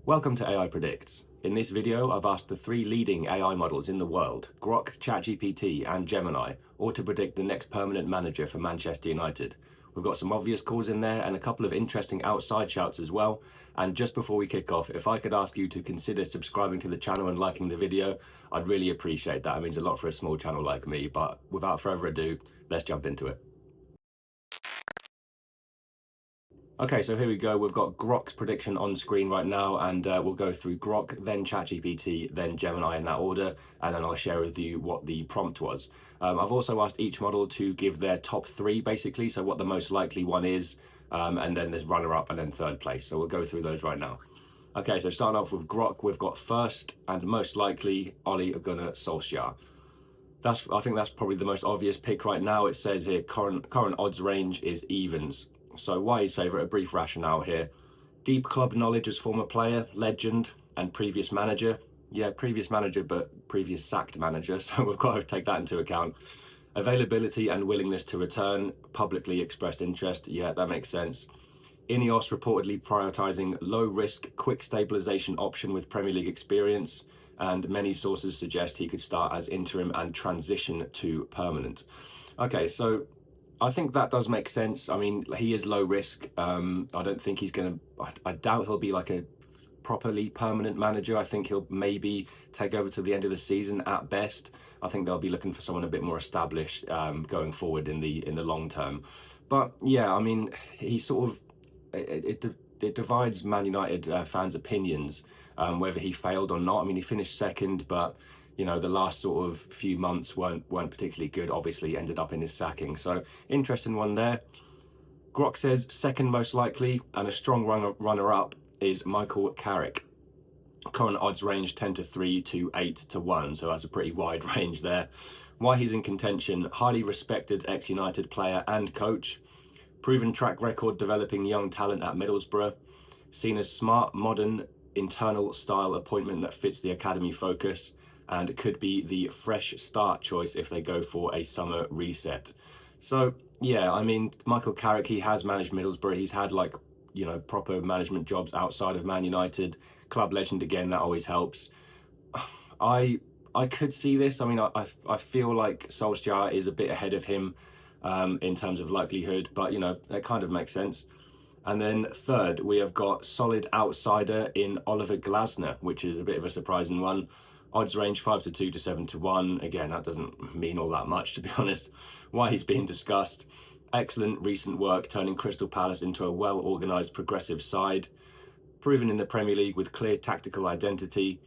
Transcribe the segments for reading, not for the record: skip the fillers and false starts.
Welcome to AI Predicts. In this video, I've asked the three leading AI models in the world, Grok, ChatGPT and Gemini, all to predict the next permanent manager for Manchester United. We've got some obvious calls in there and a couple of interesting outside shouts as well. And just before we kick off, if I could ask you to consider subscribing to the channel and liking the video, I'd really appreciate that. It means a lot for a small channel like me, but without further ado, let's jump into it. Okay, so here we go. We've got Grok's prediction on screen right now, and we'll go through Grok, then ChatGPT, then Gemini in that order, and then I'll share with you what the prompt was. I've also asked each model to give their top three, basically, so what the most likely one is, and then there's runner-up and then third place. So we'll go through those right now. Okay, so starting off with Grok, we've got first and most likely Ole Gunnar Solskjaer. I think that's probably the most obvious pick right now. It says here current odds range is evens. So why his favourite? A brief rationale here. Deep club knowledge as former player, legend, and previous manager. Yeah, previous manager, but previous sacked manager. So we've got to take that into account. Availability and willingness to return, publicly expressed interest. Yeah, that makes sense. Ineos reportedly prioritising low-risk, quick stabilisation option with Premier League experience. And many sources suggest he could start as interim and transition to permanent. Okay, so I think that does make sense. I mean, he is low risk. I don't think he's going to, I doubt he'll be like a properly permanent manager. I think he'll maybe take over to the end of the season at best. I think they'll be looking for someone a bit more established going forward in the long term. But yeah, I mean, he sort of, it divides Man United fans' opinions whether he failed or not. I mean, he finished second, but you know, the last sort of few months weren't particularly good. Obviously, ended up in his sacking. So interesting one there. Grok says second most likely, and a strong runner-up is Michael Carrick. Current odds range 10-3 to 8-1, so that's a pretty wide range there. Why he's in contention: highly respected ex-United player and coach, proven track record developing young talent at Middlesbrough, seen as smart, modern, internal style appointment that fits the academy focus, and could be the fresh start choice if they go for a summer reset. So yeah, I mean, Michael Carrick, he has managed Middlesbrough. He's had like, you know, proper management jobs outside of Man United. Club legend again, that always helps. I could see this. I mean, I feel like Solskjaer is a bit ahead of him in terms of likelihood, but you know, that kind of makes sense. And then third, we have got solid outsider in Oliver Glasner, which is a bit of a surprising one. Odds range 5-2 to 7-1. Again, that doesn't mean all that much, to be honest. Why he's being discussed: excellent recent work turning Crystal Palace into a well-organised progressive side. Proven in the Premier League with clear tactical identity.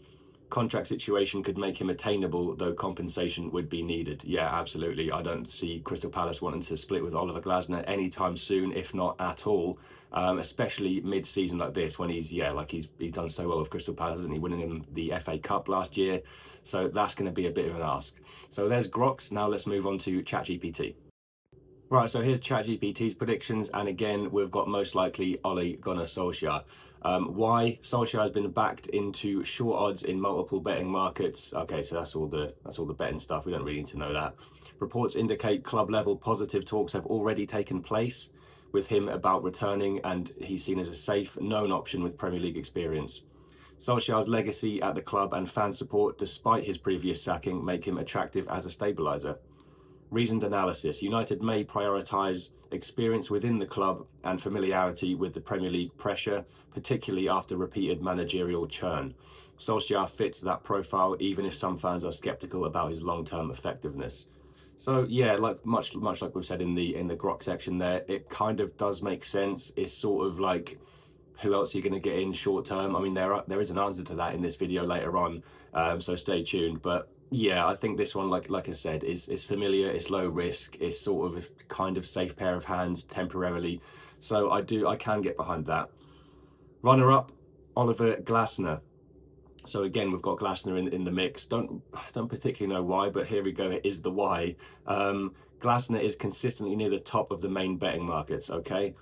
Contract situation could make him attainable, though compensation would be needed. Yeah, absolutely. I don't see Crystal Palace wanting to split with Oliver Glasner anytime soon, if not at all. Especially mid-season like this, when he's done so well with Crystal Palace, isn't he? Winning him the FA Cup last year. So that's going to be a bit of an ask. So there's Grok's. Now let's move on to ChatGPT. Right, so here's ChatGPT's predictions, and again, we've got most likely Ole Gunnar Solskjaer. Why? Solskjaer has been backed into short odds in multiple betting markets. Okay, so that's all the betting stuff. We don't really need to know that. Reports indicate club level positive talks have already taken place with him about returning, and he's seen as a safe, known option with Premier League experience. Solskjaer's legacy at the club and fan support, despite his previous sacking, make him attractive as a stabiliser. Reasoned analysis: United may prioritise experience within the club and familiarity with the Premier League pressure, particularly after repeated managerial churn. Solskjaer fits that profile, even if some fans are sceptical about his long-term effectiveness. So yeah, like much like we've said in the Grok section there, it kind of does make sense. It's sort of like, who else are you going to get in short term? I mean, there is an answer to that in this video later on, so stay tuned. But yeah, I think this one, like I said, is familiar, it's low risk, it's sort of a kind of safe pair of hands temporarily. So I can get behind that. Runner-up, Oliver Glasner. So again, we've got Glasner in the mix. Don't particularly know why, but here we go. It is the why. Glasner is consistently near the top of the main betting markets, okay?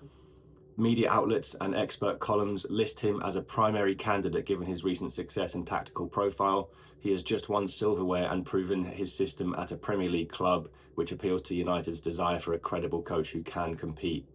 Media outlets and expert columns list him as a primary candidate given his recent success and tactical profile. He has just won silverware and proven his system at a Premier League club, which appeals to United's desire for a credible coach who can compete.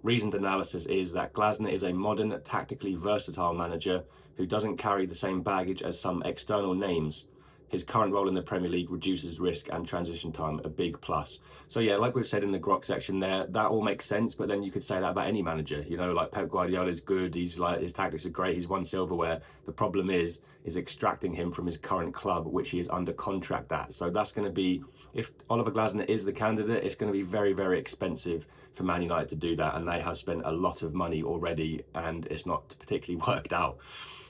Reasoned analysis is that Glasner is a modern, tactically versatile manager who doesn't carry the same baggage as some external names. His current role in the Premier League reduces risk and transition time, a big plus. So yeah, like we've said in the Grok section there, that all makes sense, but then you could say that about any manager. You know, like Pep Guardiola is good, he's like, his tactics are great, he's won silverware. The problem is extracting him from his current club, which he is under contract at. So that's going to be, if Oliver Glasner is the candidate, it's going to be very, very expensive for Man United to do that, and they have spent a lot of money already, and it's not particularly worked out.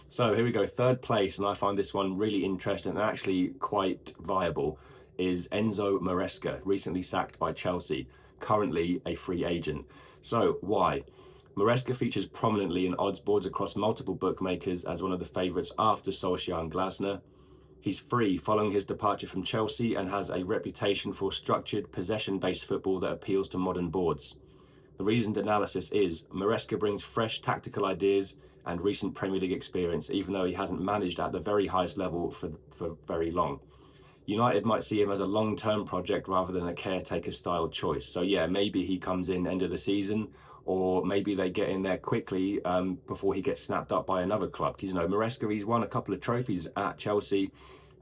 So here we go, third place, and I find this one really interesting and actually quite viable, is Enzo Maresca, recently sacked by Chelsea, currently a free agent. So why? Maresca features prominently in odds boards across multiple bookmakers as one of the favourites after Solskjaer and Glasner. He's free following his departure from Chelsea and has a reputation for structured, possession-based football that appeals to modern boards. The reasoned analysis is Maresca brings fresh tactical ideas and recent Premier League experience, even though he hasn't managed at the very highest level for very long. United might see him as a long-term project rather than a caretaker-style choice. So yeah, maybe he comes in end of the season, or maybe they get in there quickly before he gets snapped up by another club. Because, you know, Maresca, he's won a couple of trophies at Chelsea.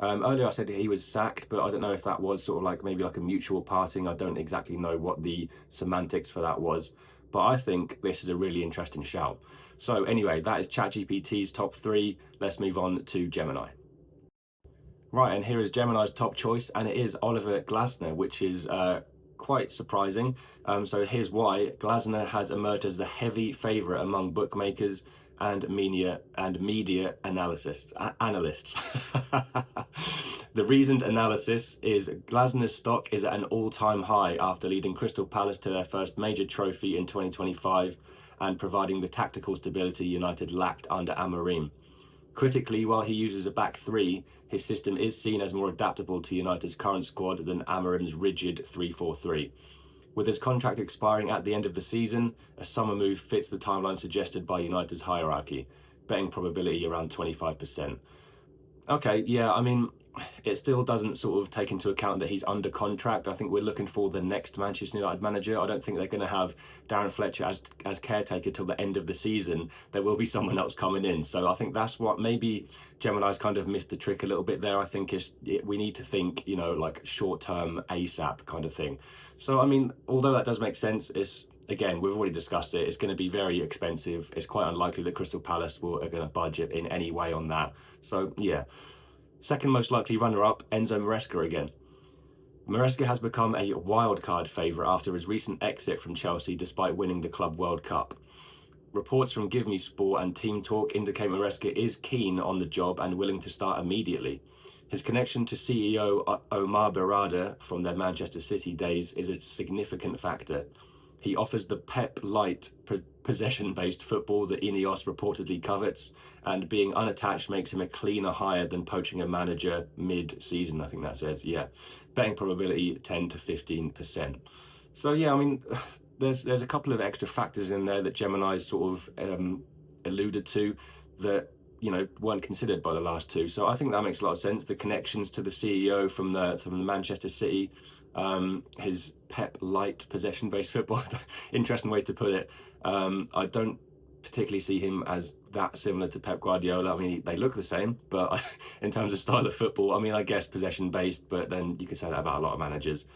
Earlier I said he was sacked, but I don't know if that was sort of like maybe like a mutual parting. I don't exactly know what the semantics for that was, but I think this is a really interesting shout. So anyway, that is ChatGPT's top 3. Let's move on to Gemini. Right, and here is Gemini's top choice, and it is Oliver Glasner, which is quite surprising. So here's why. Glasner has emerged as the heavy favourite among bookmakers and media analysts. The reasoned analysis is Glasner's stock is at an all-time high after leading Crystal Palace to their first major trophy in 2025 and providing the tactical stability United lacked under Amorim. Critically, while he uses a back three, his system is seen as more adaptable to United's current squad than Amorim's rigid 3-4-3. With his contract expiring at the end of the season, a summer move fits the timeline suggested by United's hierarchy, betting probability around 25%. Okay, yeah, I mean, it still doesn't sort of take into account that he's under contract. I think we're looking for the next Manchester United manager. I don't think they're going to have Darren Fletcher as caretaker till the end of the season. There will be someone else coming in. So I think that's what maybe Gemini's kind of missed the trick a little bit there. I think we need to think, you know, like short-term ASAP kind of thing. So, I mean, although that does make sense, again, we've already discussed it. It's going to be very expensive. It's quite unlikely that Crystal Palace are going to budget in any way on that. So, yeah. Second most likely runner-up, Enzo Maresca again. Maresca has become a wildcard favourite after his recent exit from Chelsea despite winning the Club World Cup. Reports from Give Me Sport and Team Talk indicate Maresca is keen on the job and willing to start immediately. His connection to CEO Omar Berrada from their Manchester City days is a significant factor. He offers the Pep-light possession-based football that Ineos reportedly covets, and being unattached makes him a cleaner hire than poaching a manager mid-season, I think that says, yeah. Betting probability 10 to 15%. So, yeah, I mean, there's a couple of extra factors in there that Gemini's sort of alluded to that, you know, weren't considered by the last two. So I think that makes a lot of sense. The connections to the CEO from the Manchester City, his Pep-light possession-based football, interesting way to put it. I don't particularly see him as that similar to Pep Guardiola. I mean, they look the same, but in terms of style of football, I mean, I guess possession-based, but then you could say that about a lot of managers.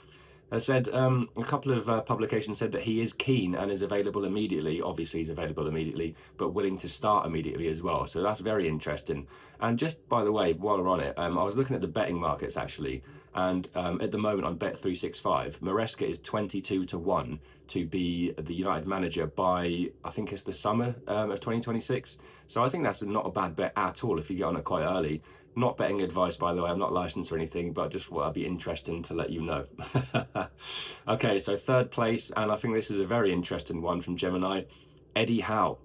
I said a couple of publications said that he is keen and is available immediately. Obviously, he's available immediately, but willing to start immediately as well. So that's very interesting. And just by the way, while we're on it, I was looking at the betting markets actually, and at the moment on Bet365, Maresca is 22 to 1 to be the United manager by, I think it's the summer of 2026. So I think that's not a bad bet at all if you get on it quite early. Not betting advice, by the way, I'm not licensed or anything, but just what I'd be interesting to let you know. Okay, so third place, and I think this is a very interesting one from Gemini, Eddie Howe,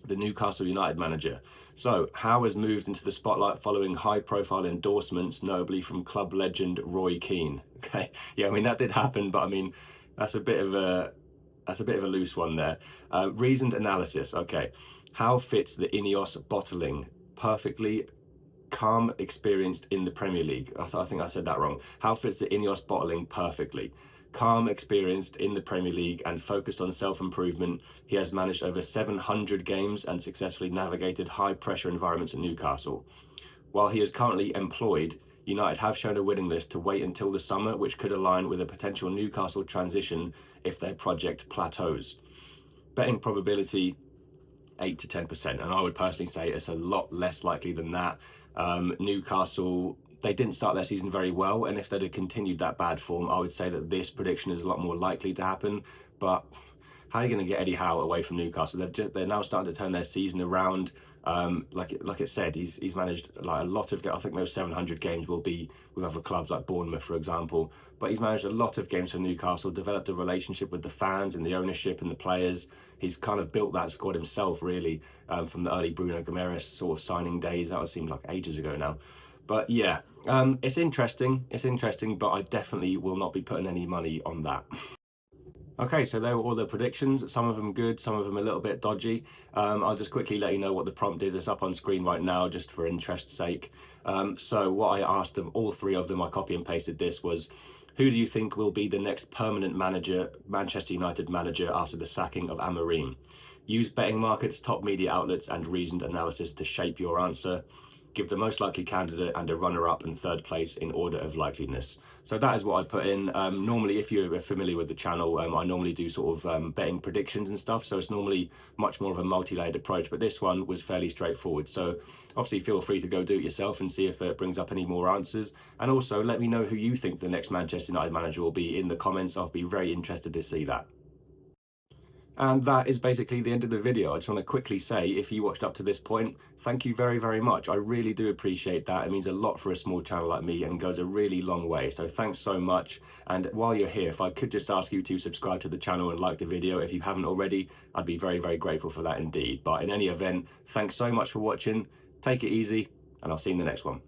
the Newcastle United manager. So Howe has moved into the spotlight following high-profile endorsements, notably from club legend Roy Keane. Okay, yeah, I mean, that did happen, but I mean, that's a bit of a loose one there. Reasoned analysis, okay. Howe fits the Ineos bottling perfectly. Calm, experienced in the Premier League. I think I said that wrong. Howe fits the Ineos bottling perfectly. Calm, experienced in the Premier League, and focused on self-improvement, he has managed over 700 games and successfully navigated high-pressure environments at Newcastle. While he is currently employed, United have shown a willingness to wait until the summer, which could align with a potential Newcastle transition if their project plateaus. Betting probability 8 to 10%, and I would personally say it's a lot less likely than that. Newcastle, they didn't start their season very well, and if they'd have continued that bad form, I would say that this prediction is a lot more likely to happen. But how are you going to get Eddie Howe away from Newcastle? They're now starting to turn their season around. Like it said, he's managed like a lot of. I think those 700 games will be with other clubs like Bournemouth, for example. But he's managed a lot of games for Newcastle, developed a relationship with the fans and the ownership and the players. He's kind of built that squad himself, really, from the early Bruno Guimaraes sort of signing days. That seemed like ages ago now. But yeah, it's interesting. It's interesting, but I definitely will not be putting any money on that. Okay, so there were all the predictions, some of them good, some of them a little bit dodgy. I'll just quickly let you know what the prompt is. It's up on screen right now, just for interest's sake. So what I asked them, all three of them, I copy and pasted this, was who do you think will be the next permanent manager, Manchester United manager, after the sacking of Amorim? Use betting markets, top media outlets, and reasoned analysis to shape your answer. Give the most likely candidate and a runner-up and third place in order of likeliness. So that is what I put in. Normally, if you're familiar with the channel, I normally do sort of betting predictions and stuff. So it's normally much more of a multi-layered approach, but this one was fairly straightforward. So obviously feel free to go do it yourself and see if it brings up any more answers. And also let me know who you think the next Manchester United manager will be in the comments. I'll be very interested to see that. And that is basically the end of the video. I just want to quickly say, if you watched up to this point, thank you very, very much. I really do appreciate that. It means a lot for a small channel like me and goes a really long way. So thanks so much. And while you're here, if I could just ask you to subscribe to the channel and like the video if you haven't already, I'd be very, very grateful for that indeed. But in any event, thanks so much for watching. Take it easy, and I'll see you in the next one.